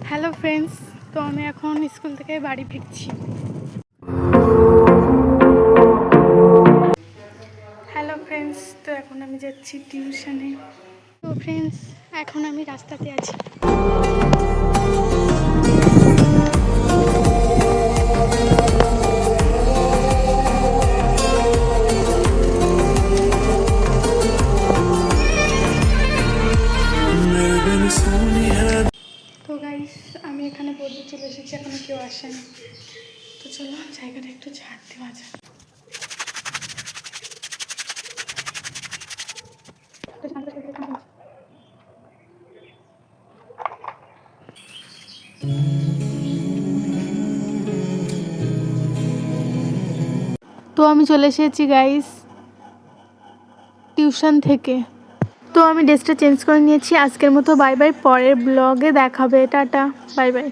Hello friends, তো আমি এখন স্কুল থেকে বাড়ি ফিরছি। হ্যালো ফ্রেন্ডস, তো এখন আমি যাচ্ছি টিউশনে। তো ফ্রেন্ডস, এখন আমি রাস্তাতে আছি। তো গাইস, আমি এখানে পড়তে চলে এসেছি, এখনো কেউ আসেনি। তো চলো জায়গাটা একটু ঝাড় দেওয়া যাক। তো আমি চলে এসেছি গাইস টিউশন থেকে। তো আমি ড্রেসটা চেঞ্জ করে নিয়েছি। আজকের মতো বাই বাই, পরের ব্লগে দেখাবে। Tata, bye bye.